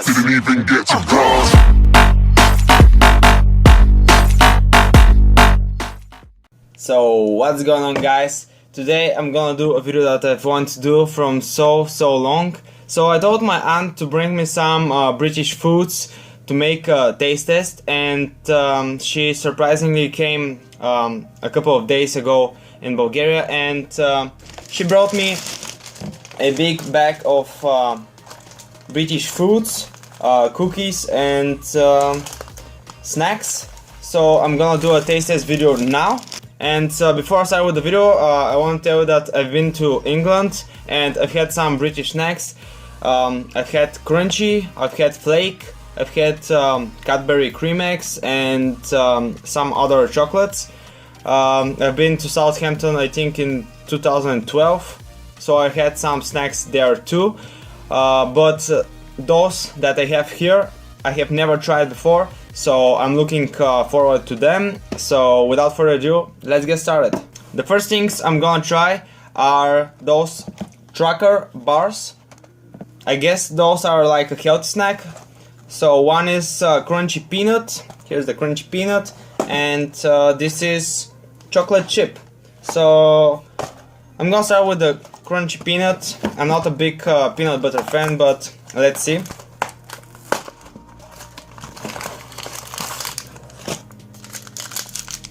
Didn't even get to bronze. So what's going on, guys? Today I'm gonna do a video that I've wanted to do from so long. So I told my aunt to bring me some British foods to make a taste test, and she surprisingly came a couple of days ago in Bulgaria, and she brought me a big bag of British foods, cookies and snacks. So I'm gonna do a taste test video now. And before I start with the video, I want to tell you that I've been to England and I've had some British snacks. I've had Crunchy, I've had Flake, I've had Cadbury Cream Eggs and some other chocolates. I've been to Southampton, I think in 2012, so I had some snacks there too. But those that I have here, I have never tried before, so I'm looking forward to them. So without further ado, let's get started. The first things I'm gonna try are those TROUGH bars. I guess those are like a healthy snack. So one is crunchy peanut. Here's the crunchy peanut, and this is chocolate chip. So I'm gonna start with the crunchy peanut. I'm not a big peanut butter fan, but let's see.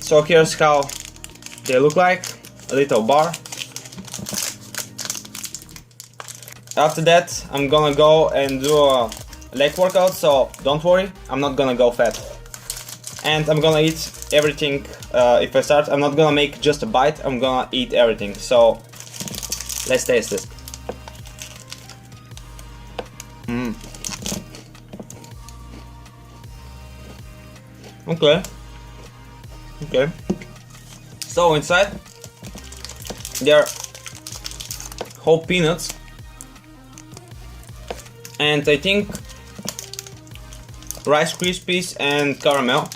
So here's how they look like, a little bar. After that, I'm gonna go and do a leg workout, so don't worry, I'm not gonna go fat. And I'm gonna eat everything. If I start, I'm not gonna make just a bite, I'm gonna eat everything. So let's taste it. Okay. So inside there are whole peanuts and I think Rice Krispies and caramel,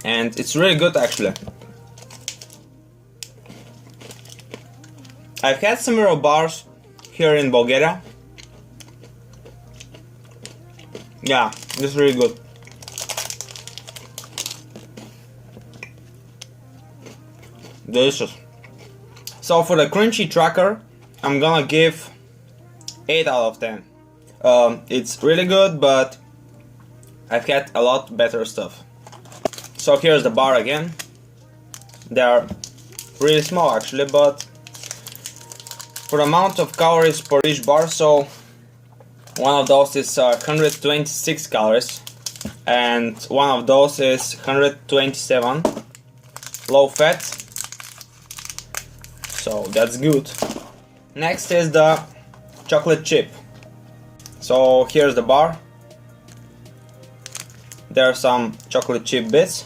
and it's really good actually. I've had similar bars here in Bulgaria. Yeah, this is really good. Delicious. So for the crunchy TROUGH, I'm gonna give 8 out of 10. It's really good, but I've had a lot better stuff. So here's the bar again. They are really small actually, but for the amount of calories per each bar, so one of those is 126 calories and one of those is 127, low fat. So that's good. Next is the chocolate chip. So here's the bar. There are some chocolate chip bits.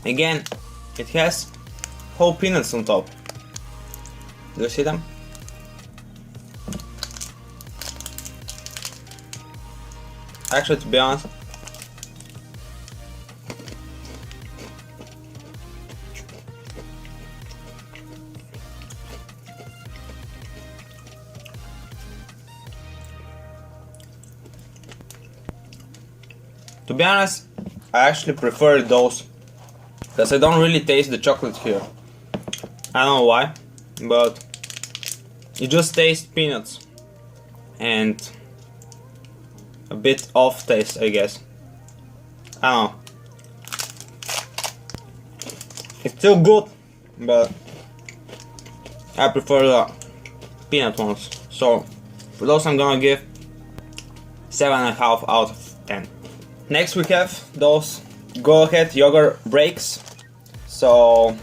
Again, it has whole peanuts on top. Do you see them? Actually, to be honest, I actually prefer those because I don't really taste the chocolate here. I don't know why, but you just taste peanuts and a bit off taste, I guess. I don't know. It's still good, but I prefer the peanut ones. So for those I'm gonna give 7.5 out of 10. Next we have those Go Ahead Yoghurt Breaks. So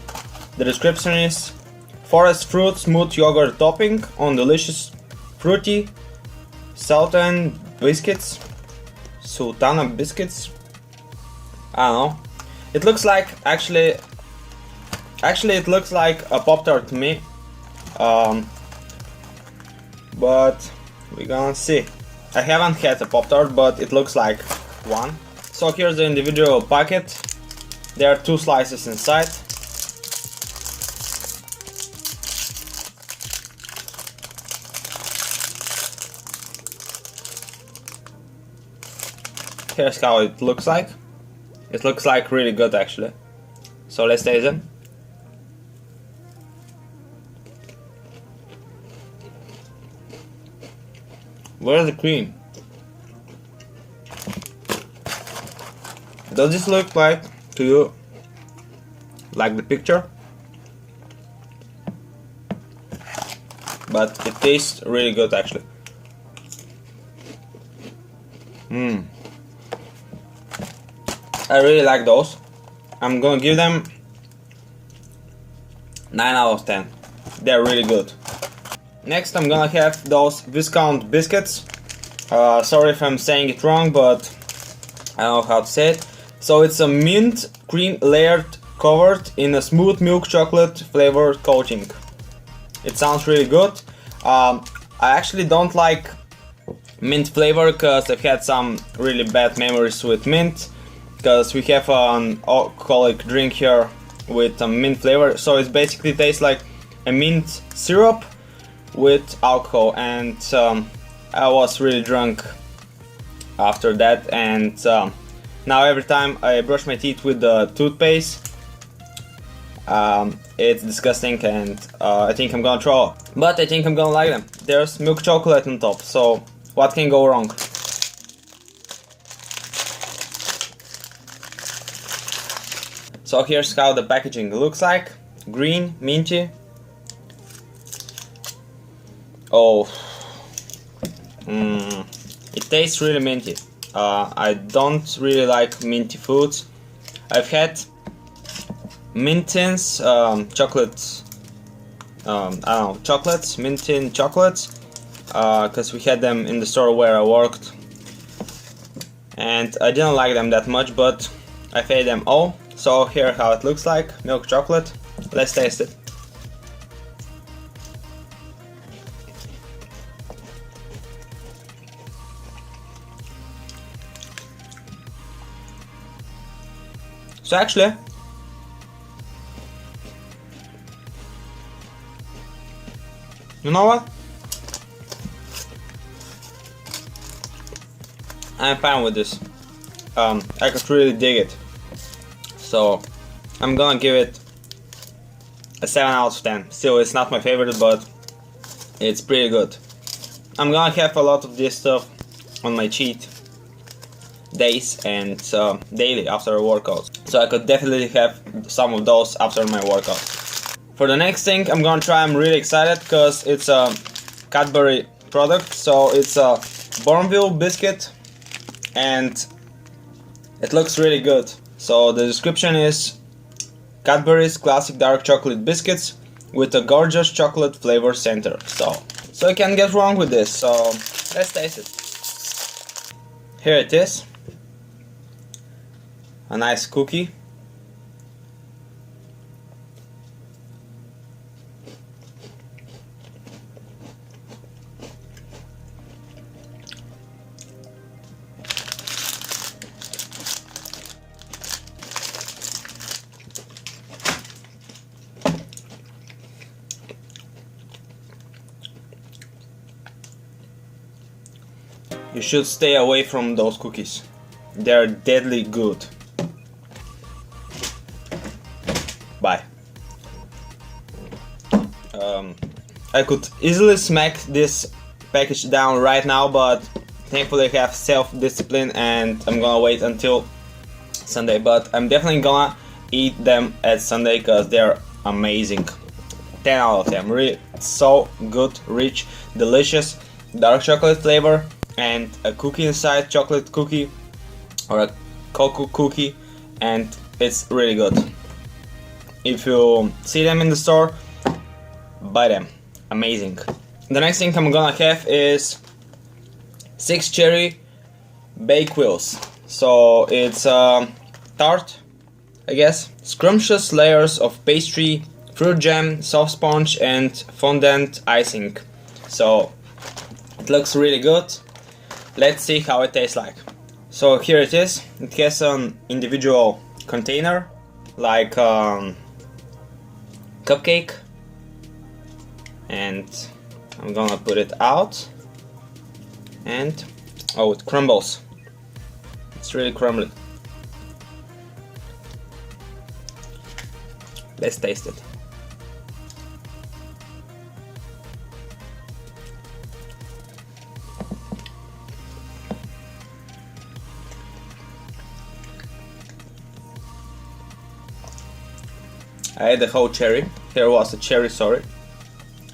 the description is forest fruit smooth yogurt topping on delicious fruity Sultan biscuits. Sultana biscuits. I don't know. It looks like actually it looks like a Pop-Tart to me. But we're gonna see. I haven't had a Pop-Tart, but it looks like one. So here's the individual packet. There are 2 slices inside. Here's how it looks like. It looks like really good actually. So let's taste them. Where's the cream? Does this look like to you like the picture? But it tastes really good actually. I really like those. I'm gonna give them 9 out of 10. They're really good. Next I'm gonna have those viscount biscuits. Sorry if I'm saying it wrong, but I don't know how to say it. So it's a mint cream layered covered in a smooth milk chocolate flavored coating. It sounds really good. I actually don't like mint flavor because I've had some really bad memories with mint, because we have an alcoholic drink here with a mint flavor. So it basically tastes like a mint syrup with alcohol, and I was really drunk after that, and now every time I brush my teeth with the toothpaste, it's disgusting, and I think I'm gonna throw up. But I think I'm gonna like them. There's milk chocolate on top, so what can go wrong? So here's how the packaging looks like. Green, minty. Oh, it tastes really minty. I don't really like minty foods. I've had Mintins, chocolates, I don't know, chocolates, Mintin chocolates, because we had them in the store where I worked, and I didn't like them that much, but I've ate them all. So here how it looks like, milk chocolate. Let's taste it. So actually, you know what? I'm fine with this. I could really dig it. So I'm gonna give it a 7 out of 10. Still, it's not my favorite, but it's pretty good. I'm gonna have a lot of this stuff on my cheat days and daily after a workout. So I could definitely have some of those after my workout. For the next thing I'm gonna try, I'm really excited because it's a Cadbury product. So it's a Bournville biscuit and it looks really good. So the description is Cadbury's classic dark chocolate biscuits with a gorgeous chocolate flavor center. So you can't get wrong with this. So let's taste it. Here it is. A nice cookie. You should stay away from those cookies. They're deadly good. Bye. I could easily smack this package down right now, but thankfully I have self-discipline and I'm gonna wait until Sunday. But I'm definitely gonna eat them at Sunday because they're amazing. 10 out of 10. Really so good, rich, delicious, dark chocolate flavor, and a cookie inside, chocolate cookie or a cocoa cookie, and it's really good. If you see them in the store, buy them. Amazing. The next thing I'm gonna have is 6 cherry bake wheels. So it's tart, I guess. Scrumptious layers of pastry, fruit jam, soft sponge, and fondant icing. So it looks really good. Let's see how it tastes like. So here it is. It has an individual container, like cupcake, and I'm gonna put it out, and oh, it crumbles. It's really crumbly. Let's taste it. I had the whole cherry. Here was a cherry, sorry.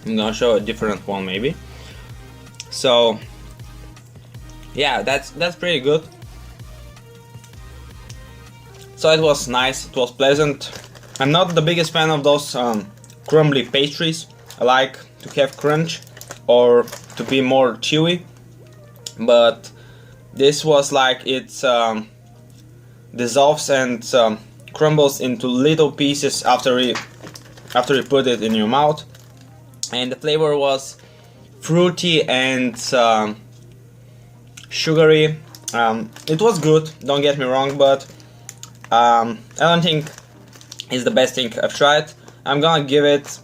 I'm gonna show a different one maybe. So yeah, that's pretty good. So it was nice, it was pleasant. I'm not the biggest fan of those crumbly pastries. I like to have crunch or to be more chewy, but this was like it dissolves and crumbles into little pieces after you put it in your mouth, and the flavor was fruity and sugary. It was good, don't get me wrong, but I don't think it's the best thing I've tried. I'm gonna give it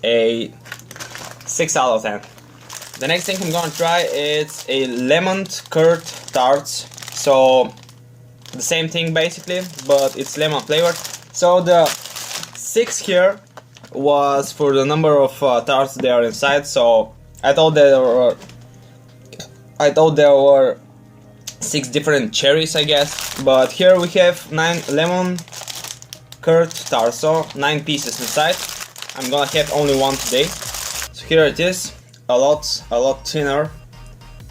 a 6 out of 10. The next thing I'm gonna try is a lemon curd tarts. So the same thing basically, but it's lemon flavored. So the 6 here was for the number of tarts they are inside. So I thought there were 6 different cherries, I guess, but here we have 9 lemon curd tarts, so 9 pieces inside. I'm gonna have only one today. So here it is, a lot thinner,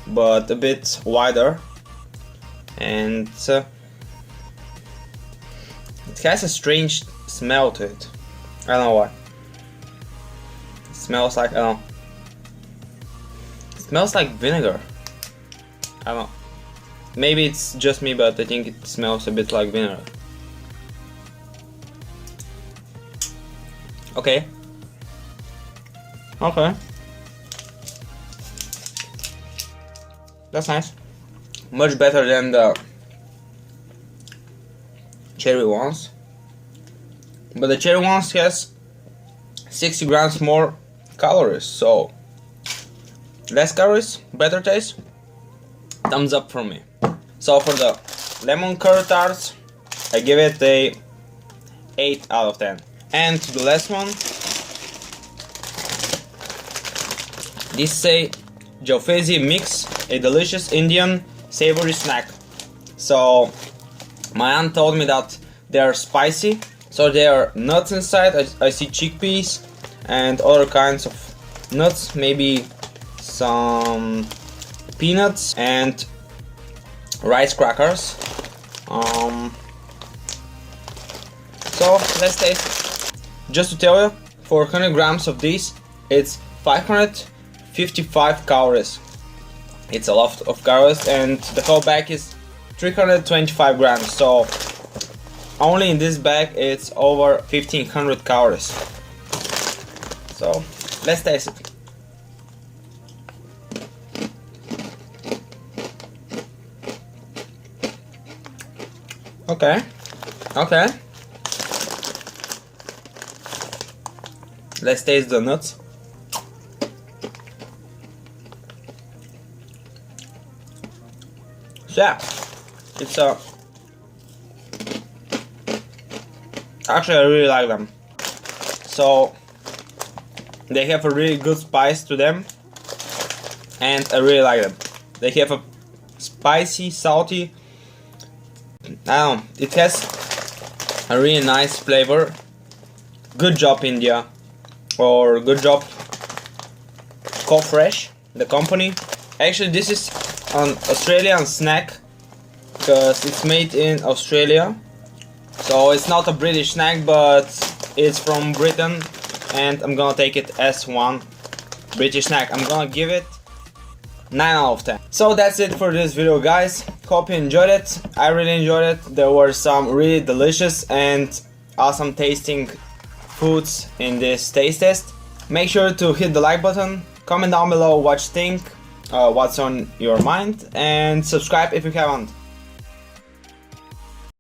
but a bit wider, and it has a strange smell to it. I don't know why. It smells like, I don't know. It smells like vinegar. I don't know. Maybe it's just me, but I think it smells a bit like vinegar. Okay. Okay. That's nice. Much better than the cherry ones. But the cherry ones has 60 grams more calories, so less calories, better taste. Thumbs up from me. So for the lemon curd tarts, I give it a 8 out of 10. And to the last one, this is a Jalfrezi mix, a delicious Indian savory snack. So my aunt told me that they are spicy, so there are nuts inside. I see chickpeas and other kinds of nuts, maybe some peanuts and rice crackers. So let's taste. Just to tell you, for 100 grams of these, it's 555 calories. It's a lot of calories, and the whole bag is 325 grams. So only in this bag it's over 1500 calories. So let's taste it. Okay. Let's taste the nuts. So yeah, it's actually I really like them. So they have a really good spice to them, and I really like them. They have a spicy, salty, I don't know, it has a really nice flavor. Good job, India, or good job Co-Fresh, the company. Actually, this is an Australian snack because it's made in Australia, so it's not a British snack, but it's from Britain, and I'm gonna take it as one British snack. I'm gonna give it 9 out of 10. So that's it for this video, guys. Hope you enjoyed it. I really enjoyed it. There were some really delicious and awesome tasting foods in this taste test. Make sure to hit the like button, comment down below what you think, what's on your mind, and subscribe if you haven't.